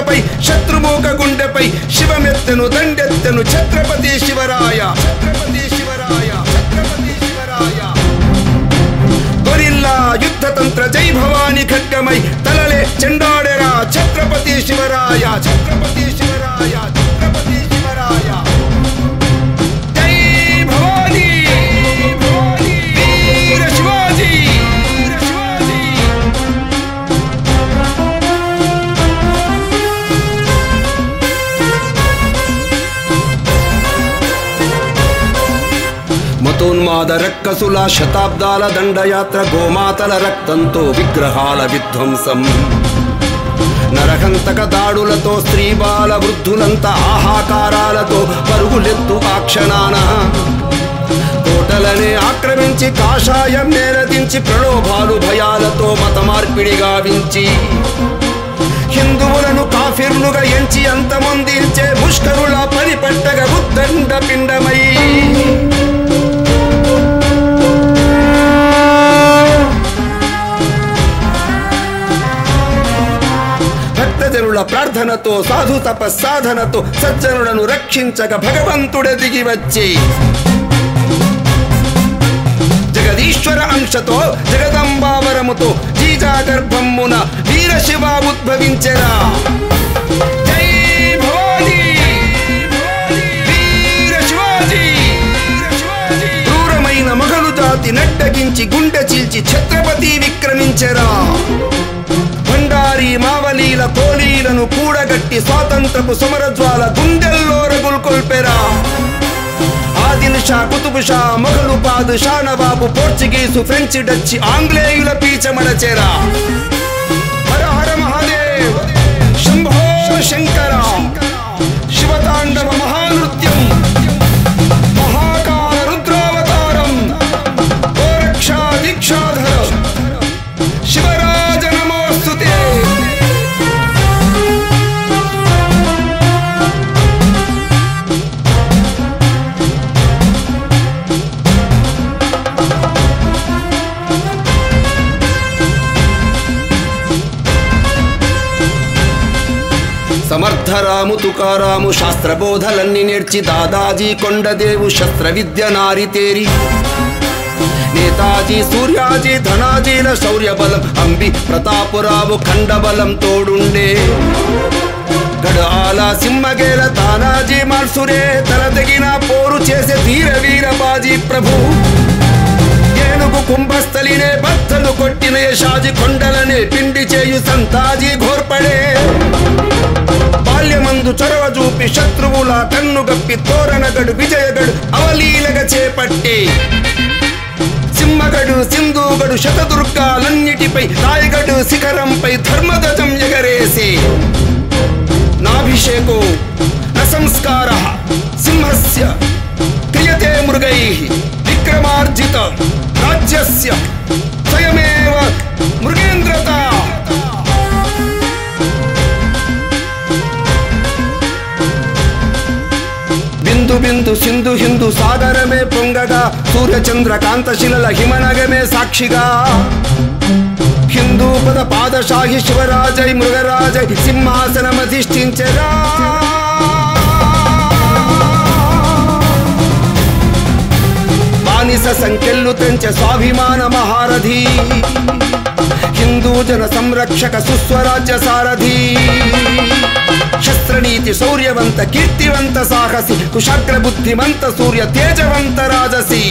దండపై శత్రుమూక గుండెపై శివమెత్తెను దండెత్తెను Chhatrapati శివరాయ Chhatrapati శివరాయ Chhatrapati శివరాయ gorilla యుద్ధతంత్ర జై భవాని ఖడ్గమై తలలే చెండాడెరా ఛత్రపతి శివరాయ ఛత్రపతి శివరాయ ఛత్రపతి శివరాయ జై భవాని వీర శివాజీ మతోన్మాద రక్కసుల శతాబ్దాల దండయాత్ర గోమాతల రక్తంతో విగ్రహాల విధ్వంసం నరహంతక దాడులతో స్త్రీ బాల వృద్ధులంతా ఆహాకారాలతో పరుగులెత్తు ఆ క్షణాన కోటలనే ఆక్రమించి కాషాయం నేరదించి ప్రలోభాలు భయాలతో మత మార్పిడి గావించి హిందువులను కాఫిర్లుగా ఎంచి అంతమొందించే ముష్కరుల పరిపట్టగా ఉద్దండ పిండమై భక్తజనుల ప్రార్థనతో సాధు తపస్సాధనతో సజ్జనులను రక్షించక భగవంతుడే దిగి వచ్చి జగదీశ్వర అంశతో జగదంబావరముతో జీజా గర్భమున వీర శివ ఉద్భవించెరా జై భవాని వీర శివాజీ క్రూరమైన మొఘలు జాతి నడ్డగించి గుండె చీల్చి ఛత్రపతి విక్రమించెరా భండారి మావలీల కోలీలను కూడగట్టి స్వాతంత్రపు సమరజ్వాల గుండెల్లో రగుల్కొల్పెరా ఆదిల్ షా కుతుబ్ షా మొఘలు పాదుషా నవాబు పోర్చుగీసు ఫ్రెంచ్ డచ్ ఆంగ్లేయుల పీచమడచెరా హర హర మహాదేవ్ శంభో శంకర శివతాండవ మహానృత్యం మహాకాల రుద్రావతారం గోరక్షా దీక్షాధర శివరాజ నమోస్తుతే సమర్థరాము తుకారాము శాస్త్రబోధలన్నీ నేర్చి దాదాజీ కొండదేవు శస్త్ర విద్య నారితేరి నేతాజీ సూర్యాజీ ధనాజీల శౌర్యబలం అంబి ప్రతాపురావు ఖండబలం తోడుండే గడాల సింహగేల తానాజీ మాల్సురే తల తెగిన పోరు చేసే ధీర వీర బాజీ ప్రభు ఏనుగు కుంభస్థలినే బద్దలు కొట్టిన యశాజీ కొండలనే పిండి చేయు సంతాజీ ఘోర్పడే బాల్యమందు చొరవ చూపి శత్రువుల కన్నుగప్పి తోరణగడు విజయగడు అవలీలగా చేపట్టి సింహగడు సింధుగడు శతదుర్గాలన్నిటిపై రాయగడు శిఖరంపై ధర్మధ్వజం ఎగరేసి నాభిషేకో నసంస్కార సింహస్య క్రియతే మృగైః విక్రమార్జిత రాజ్యస్య స్వయమేవ మృగేంద్రతా బిందు బిందు సింధు హిందూ సాగరమే పొంగగా సూర్యచంద్ర కాంతశిలల హిమనగమే సాక్షిగా హిందూ పద పాదశాహి శివరాజై మృగరాజై సింహాసనమధిష్ఠించెరా బానిస సంఖ్యలు తెంచె స్వాభిమాన మహారథి హిందూ జన సంరక్షక సుస్వరాజ్య సారథి శస్త్రనీతి శౌర్యవంత కీర్తివంత సాహసి కుశాగ్ర బుద్ధిమంత సూర్య తేజవంత రాజసి